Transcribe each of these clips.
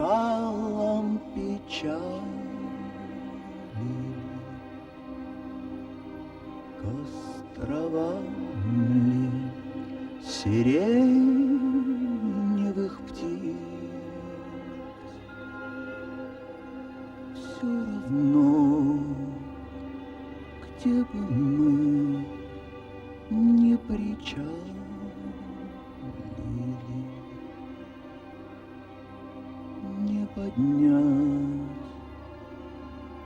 скалам печали, к островам ли сиреневых птиц. Все равно, где бы мы не причалили, не поднять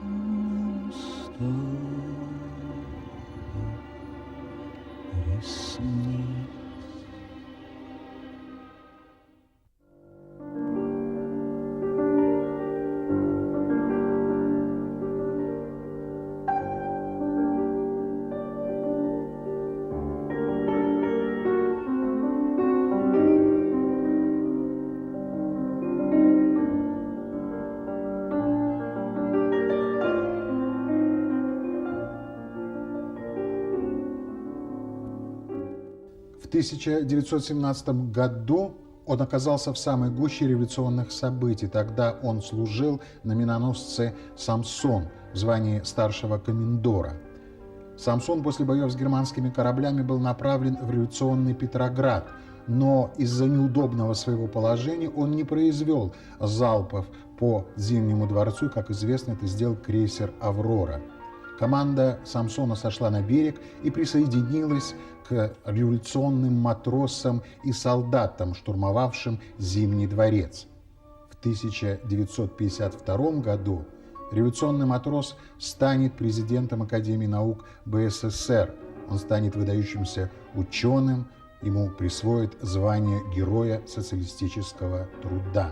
нам с тобой ресниц. В 1917 году он оказался в самой гуще революционных событий. Тогда он служил на миноносце «Самсон» в звании старшего комендора. «Самсон» после боев с германскими кораблями был направлен в революционный Петроград, но из-за неудобного своего положения он не произвел залпов по Зимнему дворцу. Как известно, это сделал крейсер «Аврора». Команда «Самсона» сошла на берег и присоединилась к революционным матросам и солдатам, штурмовавшим Зимний дворец. В 1952 году революционный матрос станет президентом Академии наук БССР. Он станет выдающимся ученым, ему присвоят звание Героя социалистического труда.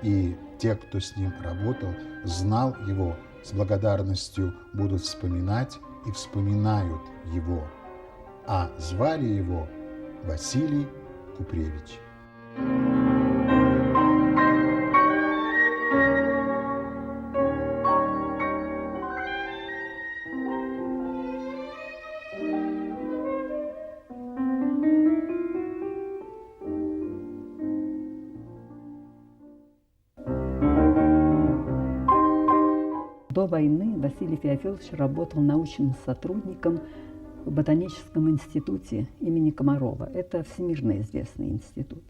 И те, кто с ним работал, знал его, с благодарностью будут вспоминать и вспоминают его. А звали его Василий Купревич. До войны Василий Феофилович работал научным сотрудником в Ботаническом институте имени Комарова. Это всемирно известный институт.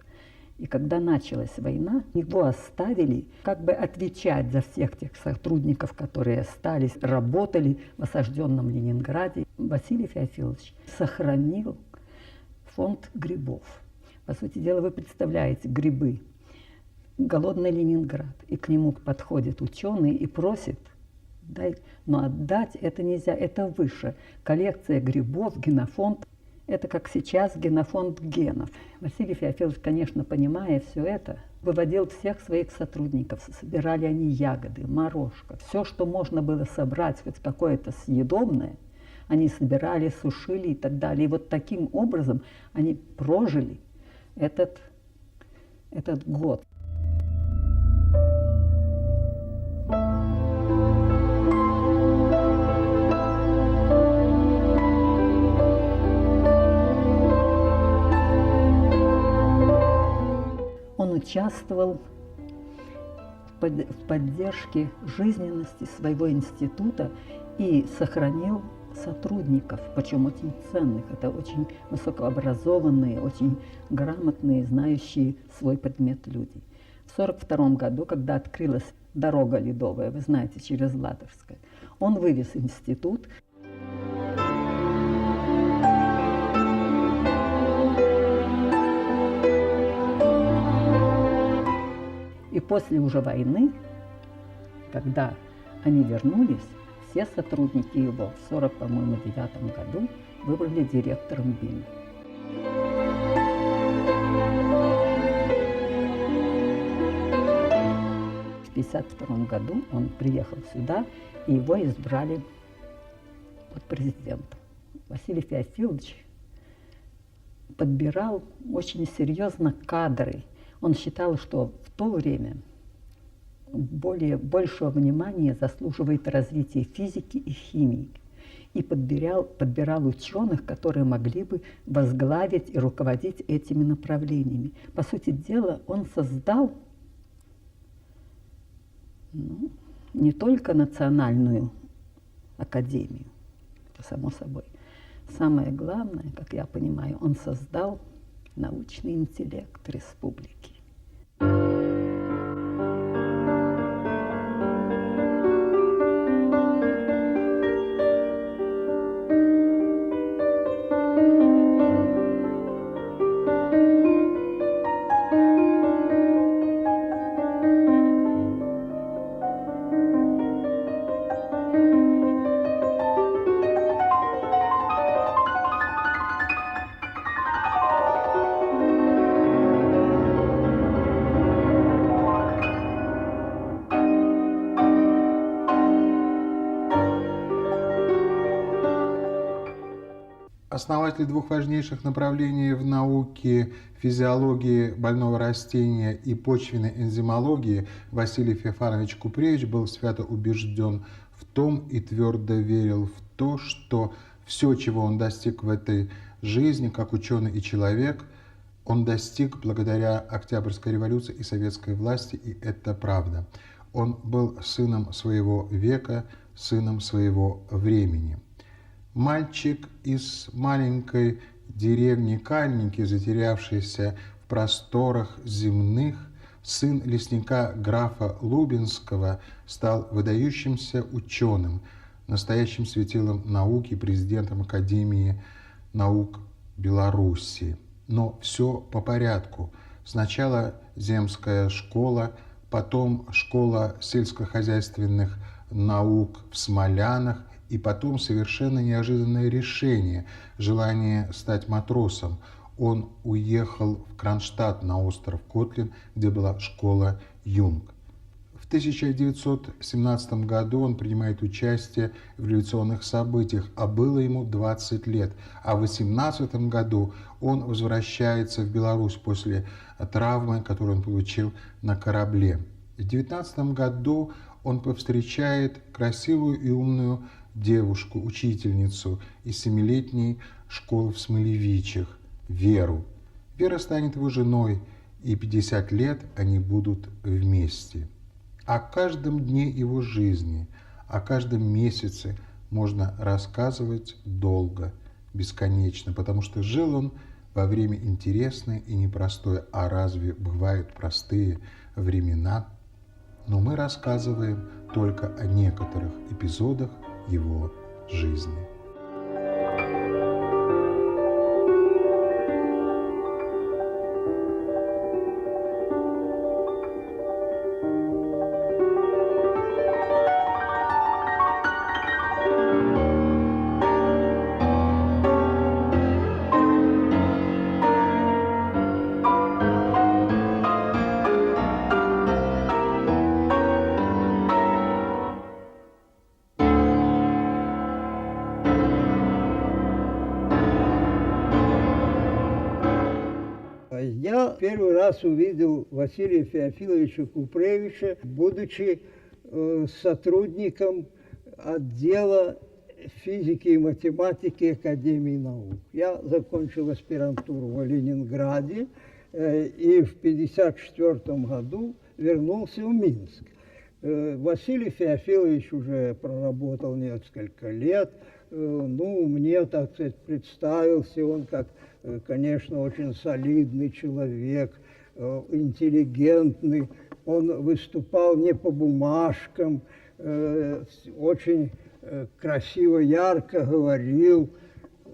И когда началась война, его оставили как бы отвечать за всех тех сотрудников, которые остались, работали в осажденном Ленинграде. Василий Феофилович сохранил фонд грибов. По сути дела, вы представляете, грибы, голодный Ленинград, и к нему подходит ученый и просит: дай, но отдать это нельзя, это выше. Коллекция грибов, генофонд, это как сейчас генофонд генов. Василий Феофилович, конечно, понимая все это, выводил всех своих сотрудников. Собирали они ягоды, морожка, все, что можно было собрать, хоть какое-то съедобное, они собирали, сушили и так далее. И вот таким образом они прожили этот год. Он участвовал в поддержке жизненности своего института и сохранил сотрудников, причем очень ценных. Это очень высокообразованные, очень грамотные, знающие свой предмет люди. В 1942 году, когда открылась дорога ледовая, вы знаете, через Ладожское, он вывез институт. И после уже войны, когда они вернулись, все сотрудники его в 1949 году выбрали директором БИМ. В 1952 году он приехал сюда, и его избрали президентом. Василий Феофилович подбирал очень серьезно кадры. Он считал, что в то время большего внимания заслуживает развитие физики и химии. И подбирал ученых, которые могли бы возглавить и руководить этими направлениями. По сути дела, он создал Ну, не только национальную академию, это само собой. Самое главное, как я понимаю, он создал научный интеллект республики. Основатель двух важнейших направлений в науке физиологии больного растения и почвенной энзимологии Василий Феофанович Купревич был свято убежден в том и твердо верил в то, что все, чего он достиг в этой жизни, как ученый и человек, он достиг благодаря Октябрьской революции и советской власти, и это правда. Он был сыном своего века, сыном своего времени. Мальчик из маленькой деревни Кальники, затерявшийся в просторах земных, сын лесника графа Лубинского, стал выдающимся ученым, настоящим светилом науки, президентом Академии наук Беларуси. Но все по порядку. Сначала земская школа, потом школа сельскохозяйственных наук в Смолянах, и потом совершенно неожиданное решение, желание стать матросом. Он уехал в Кронштадт на остров Котлин, где была школа Юнг. В 1917 году он принимает участие в революционных событиях, а было ему 20 лет. А в 18 году он возвращается в Беларусь после травмы, которую он получил на корабле. В 19 году он повстречает красивую и умную девушку, учительницу из 7-летней школы в Смолевичах, Веру. Вера станет его женой, и 50 лет они будут вместе. О каждом дне его жизни, о каждом месяце можно рассказывать долго, бесконечно, потому что жил он во время интересное и непростое. А разве бывают простые времена? Но мы рассказываем только о некоторых эпизодах его жизни. Я первый раз увидел Василия Феофиловича Купревича, будучи сотрудником отдела физики и математики Академии наук. Я закончил аспирантуру в Ленинграде и в 1954 году вернулся в Минск. Василий Феофилович уже проработал несколько лет. Ну, мне, так сказать, представился он как, конечно, очень солидный человек, интеллигентный. Он выступал не по бумажкам, очень красиво, ярко говорил,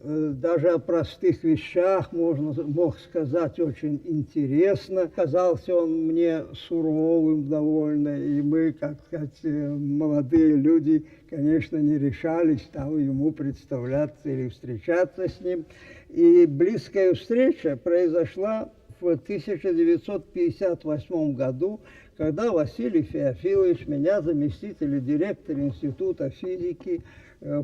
даже о простых вещах мог сказать очень интересно. Казался он мне суровым довольно, и мы, как сказать, молодые люди, конечно, не решались там ему представляться или встречаться с ним. И близкая встреча произошла в 1958 году, когда Василий Феофилович, меня, заместителя директора Института физики,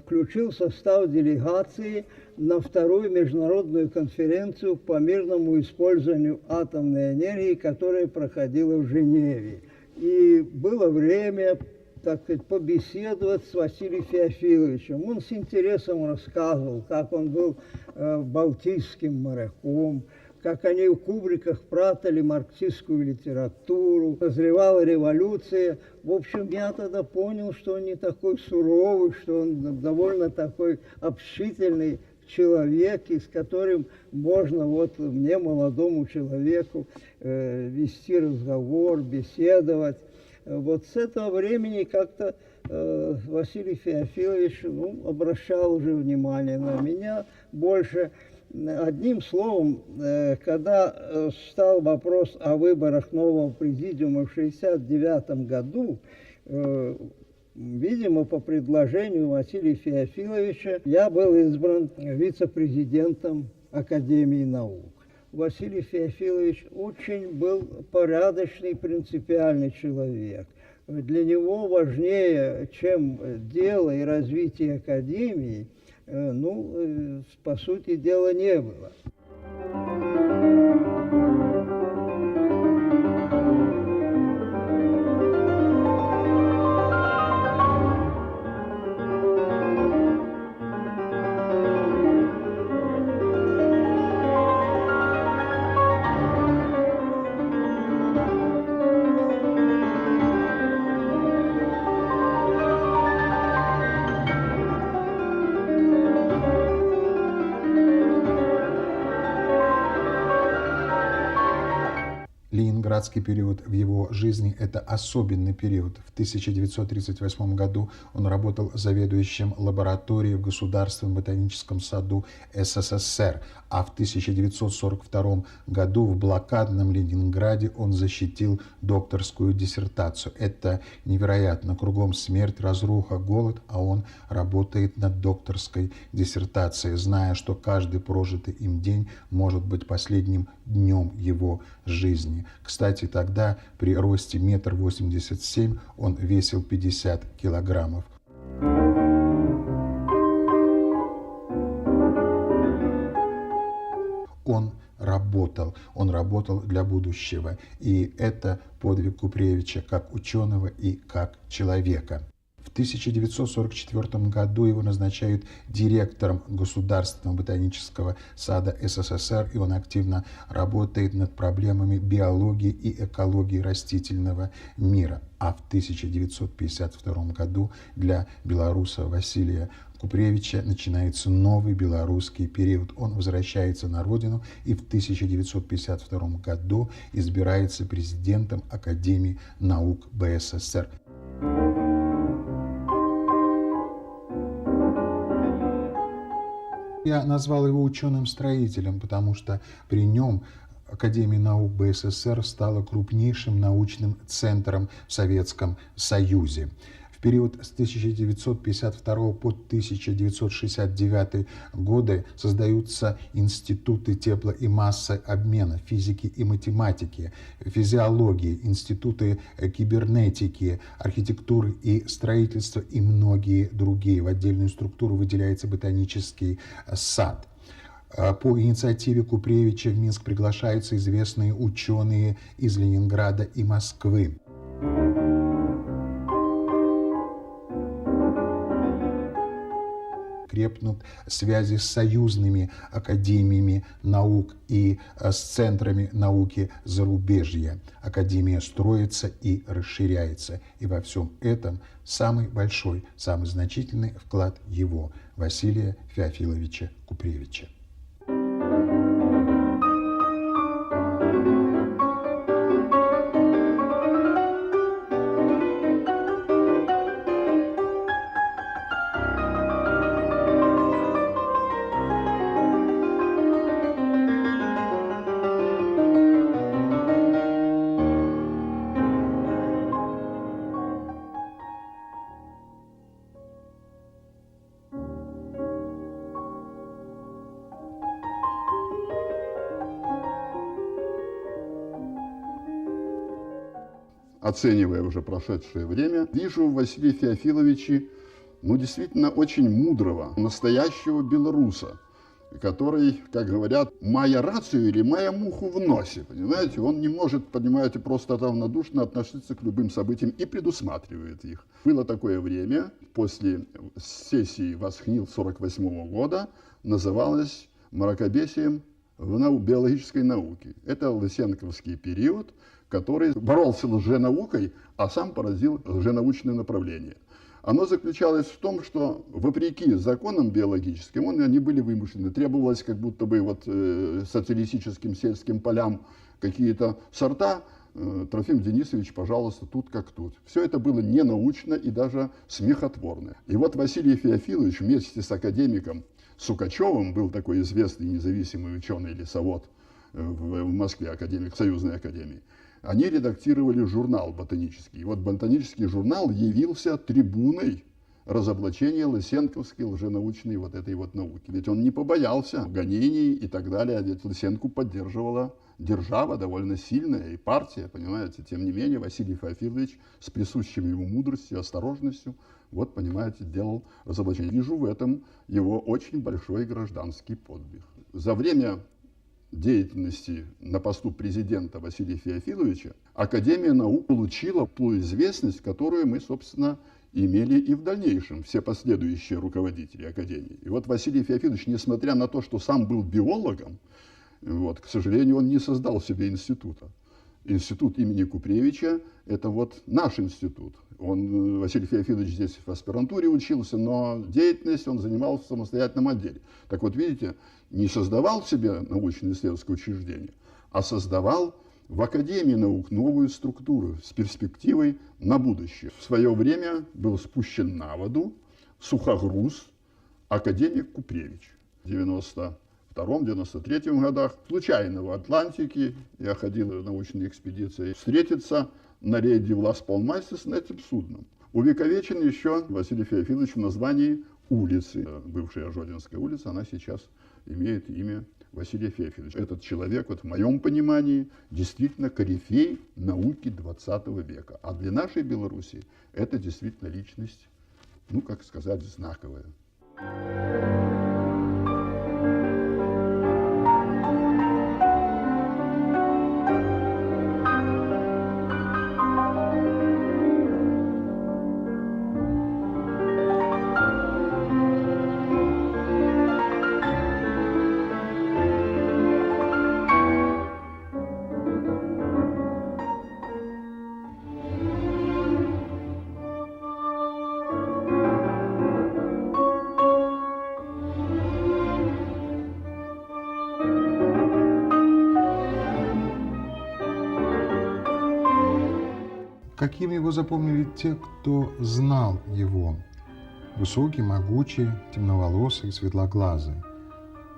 включил в состав делегации на вторую международную конференцию по мирному использованию атомной энергии, которая проходила в Женеве. И было время, так сказать, побеседовать с Василием Феофиловичем. Он с интересом рассказывал, как он был балтийским моряком, как они в кубриках прятали марксистскую литературу, назревала революция. В общем, я тогда понял, что он не такой суровый, что он довольно такой общительный человек, и с которым можно вот мне, молодому человеку, вести разговор, беседовать. Вот с этого времени как-то Василий Феофилович обращал уже внимание на меня больше. Одним словом, когда стал вопрос о выборах нового президиума в 1969 году, видимо, по предложению Василия Феофиловича, я был избран вице-президентом Академии наук. Василий Феофилович очень был порядочный, принципиальный человек. Для него важнее, чем дело и развитие Академии, по сути дела, не было. Ленинградский период в его жизни – это особенный период. В 1938 году он работал заведующим лабораторией в Государственном ботаническом саду СССР, а в 1942 году в блокадном Ленинграде он защитил докторскую диссертацию. Это невероятно. Кругом смерть, разруха, голод, а он работает над докторской диссертацией, зная, что каждый прожитый им день может быть последним днем его жизни. Кстати, тогда при росте 1,87 м он весил 50 килограммов. Он работал для будущего. И это подвиг Купревича как ученого и как человека. В 1944 году его назначают директором Государственного ботанического сада СССР, и он активно работает над проблемами биологии и экологии растительного мира. А в 1952 году для белоруса Василия Купревича начинается новый белорусский период. Он возвращается на родину и в 1952 году избирается президентом Академии наук БССР. Я назвал его ученым-строителем, потому что при нем Академия наук БССР стала крупнейшим научным центром в Советском Союзе. В период с 1952 по 1969 годы создаются институты тепло- и массообмена, физики и математики, физиологии, институты кибернетики, архитектуры и строительства и многие другие. В отдельную структуру выделяется ботанический сад. По инициативе Купревича в Минск приглашаются известные ученые из Ленинграда и Москвы. Крепнут связи с союзными академиями наук и с центрами науки зарубежья. Академия строится и расширяется. И во всем этом самый большой, самый значительный вклад его, Василия Феофиловича Купревича. Оценивая уже прошедшее время, вижу в Василии Феофиловиче, действительно очень мудрого, настоящего белоруса, который, как говорят, «мая рацию» или «мая муху в носе». Понимаете, он не может, понимаете, просто равнодушно относиться к любым событиям и предусматривает их. Было такое время, после сессии Восхнил 1948 года, называлось мракобесием в биологической науке. Это лысенковский период, который боролся с лженаукой, а сам поразил лженаучное направление. Оно заключалось в том, что вопреки законам биологическим, они были вымышлены. Требовалось как будто бы социалистическим сельским полям какие-то сорта. Трофим Денисович, пожалуйста, тут как тут. Все это было ненаучно и даже смехотворно. И вот Василий Феофилович вместе с академиком Сукачевым, был такой известный независимый ученый-лесовод в Москве, академик Союзной академии, они редактировали журнал ботанический. И вот ботанический журнал явился трибуной разоблачения лысенковской лженаучной этой науки. Ведь он не побоялся гонений и так далее. Ведь Лысенку поддерживала держава довольно сильная и партия, понимаете. Тем не менее, Василий Феофилович с присущим ему мудростью, осторожностью, понимаете, делал разоблачение. Вижу в этом его очень большой гражданский подвиг. За время деятельности на посту президента Василия Феофиловича Академия наук получила ту известность, которую мы, собственно, имели и в дальнейшем, все последующие руководители Академии. И вот Василий Феофилович, несмотря на то, что сам был биологом, к сожалению, он не создал себе института. Институт имени Купревича – это наш институт. Василий Феофилович здесь в аспирантуре учился, но деятельность он занимал в самостоятельном отделе. Так вот, видите, не создавал себе научно-исследовательское учреждение, а создавал в Академии наук новую структуру с перспективой на будущее. В свое время был спущен на воду сухогруз академик Купревич. В 92-93 годах случайно в Атлантике я ходил в научные экспедиции встретиться на рейде в Лас-Палмасе с этим судном. Увековечен еще Василий Феофилович в названии улицы. Бывшая Жодинская улица, она сейчас имеет имя Василия Феофиловича. Этот человек, в моем понимании, действительно корифей науки 20 века. А для нашей Беларуси это действительно личность, как сказать, знаковая. Каким его запомнили те, кто знал его? Высокий, могучий, темноволосый, светлоглазый.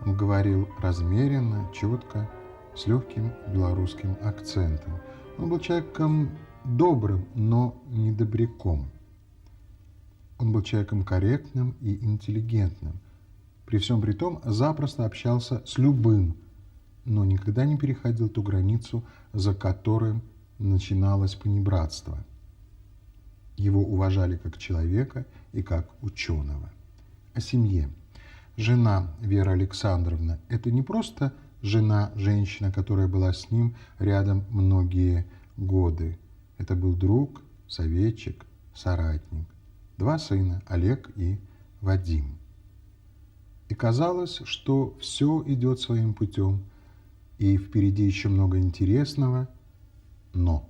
Он говорил размеренно, четко, с легким белорусским акцентом. Он был человеком добрым, но не добряком. Он был человеком корректным и интеллигентным. При всем при том запросто общался с любым, но никогда не переходил ту границу, за которым начиналось понебратство. Его уважали как человека и как ученого. О семье. Жена Вера Александровна – это не просто жена-женщина, которая была с ним рядом многие годы. Это был друг, советчик, соратник. 2 сына – Олег и Вадим. И казалось, что все идет своим путем, и впереди еще много интересного, но...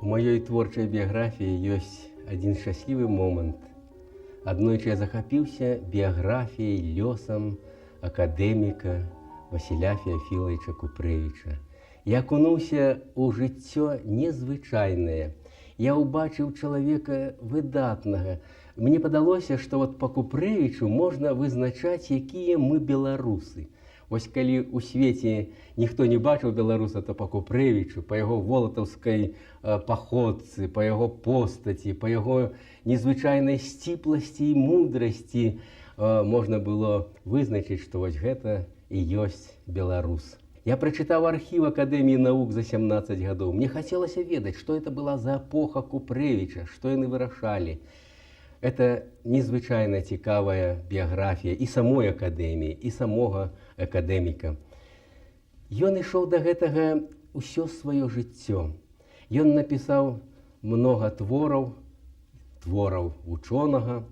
У маёй творчай біяграфіі ёсць адзін шчаслівы момант. Аднойчы я захапіўся біяграфіяй, лёсам акадэміка Васіля Феофіловича Купрэвіча. Я акунуўся ў жыццё незвычайнае. Я ўбачыў чалавека выдатнага. Мне падалося, што па Купрэвічу можна вызначаць, якія мы беларусы. Вось калі ў свеце ніхто не бачыў беларуса, то па Купрэвічу, па яго волатаўскай паходцы, па яго постаці, па яго незвычайнай сціпласці і мудрасці можна было вызначыць, што вось гэта і ёсць беларус. Я прачытаў архіў Акадэміі навук за 17 гадоў. Мне хацелася ведаць, што это была за эпоха Купрэвіча, што яны вырашалі. Это незвычайна цікавая біяграфія і самой акадэміі, і самога акадэміка. Ён ішоў да гэтага ўсё сваё жыццё. Ён напісаў многа твораў вучонага,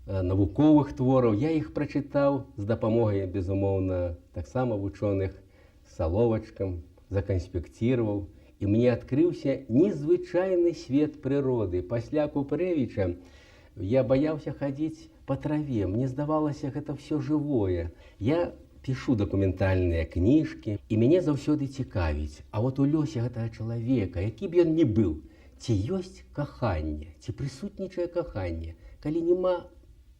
навуковых твораў. Я іх прачытаў з дапамогай, безумоўна, таксама вучоных, саловачкам, заканспектировал, и мне открылся незвычайный свет природы. Пасля Купрэвіча я боялся ходить по траве, мне здавалось, это все живое. Я пишу документальные книжки, и мне заўсёды цікавіць, а вот у лёсе гэтага чалавека, які б ён ни был, ці ёсць каханне, ці прысутнічае каханне. Калі нема,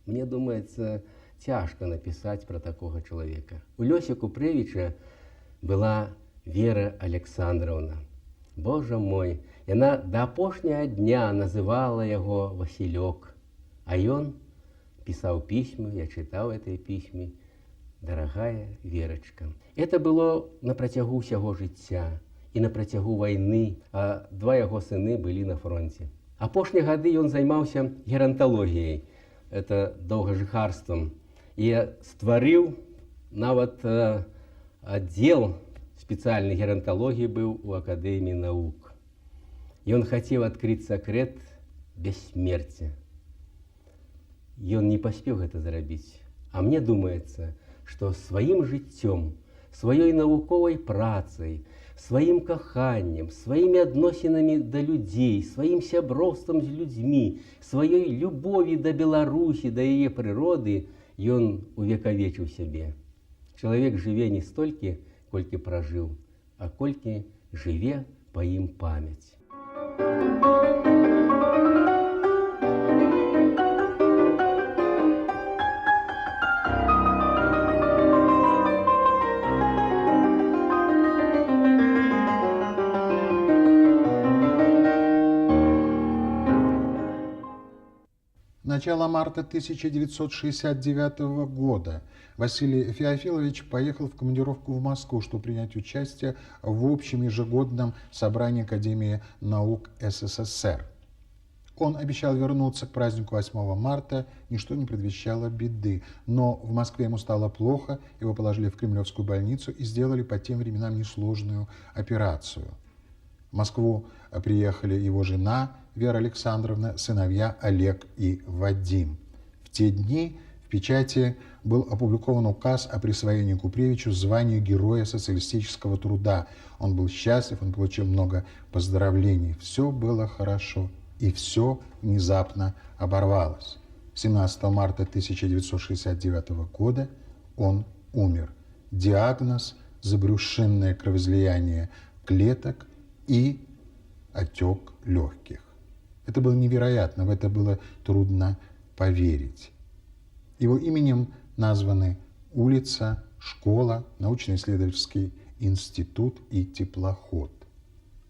мне думается, цяжка написать про такого человека. У Лёсі Купрэвіча была Вера Александровна. Боже мой, яна до апошняга дня называла яго Васілёк, а ён пісаў пісьмы, я чытаў этой пісьмы: «Дорогая Верочка». Это было на працягу ўсяго жыцця і на працягу вайны, а два яго сыны былі на фронте. Апошнія гады ён займаўся геронталогіяй, это доўгажыхарствам, і стварыў нават отдел специальной геронтологии был у Академии наук. И он хотел открыть секрет бессмертия. И он не поспел это зарабить. А мне думается, что своим жыццём, своей науковой працей, своим каханнем, своими адносінамі до людей, своим сяброўствам з людьми, своей любовью до Беларусі, до яе прыроды, ён увекавечыў сябе. Чалавек жыве не столькі, колькі пражыў, а колькі жыве па ім памяць. Начало марта 1969 года Василий Феофилович поехал в командировку в Москву, чтобы принять участие в общем ежегодном собрании Академии наук СССР. Он обещал вернуться к празднику 8 марта, ничто не предвещало беды. Но в Москве ему стало плохо, его положили в Кремлевскую больницу и сделали по тем временам несложную операцию. В Москву приехали его жена Вера Александровна, сыновья Олег и Вадим. В те дни в печати был опубликован указ о присвоении Купревичу звания Героя социалистического труда. Он был счастлив, он получил много поздравлений. Все было хорошо, и все внезапно оборвалось. 17 марта 1969 года он умер. Диагноз – забрюшинное кровоизлияние клеток и отек легких. Это было невероятно, в это было трудно поверить. Его именем названы улица, школа, научно-исследовательский институт и теплоход.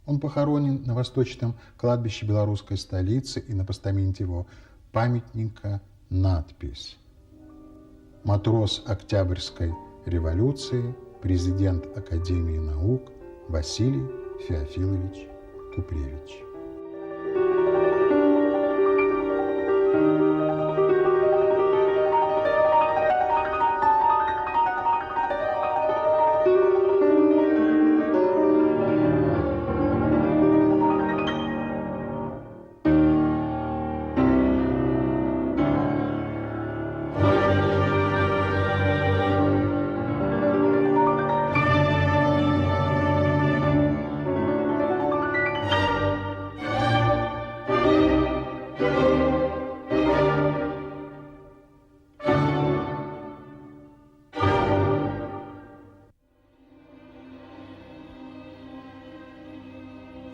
Он похоронен на восточном кладбище белорусской столицы, и на постаменте его памятника надпись: «Матрос Октябрьской революции, президент Академии наук Василий Феофилович Купревич».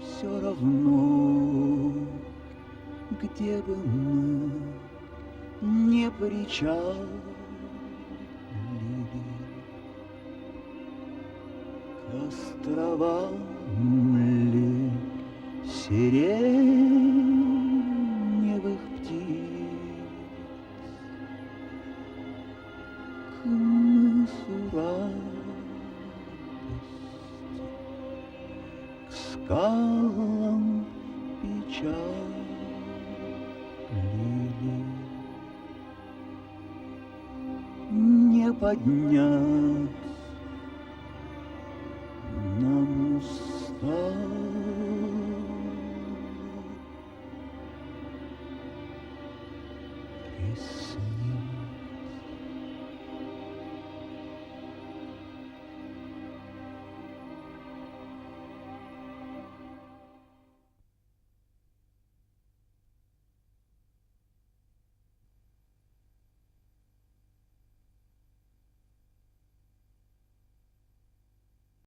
Все равно, где бы мы не причалили, караван сиреневых птиц к мысу радости, к скалам печали. Не поднять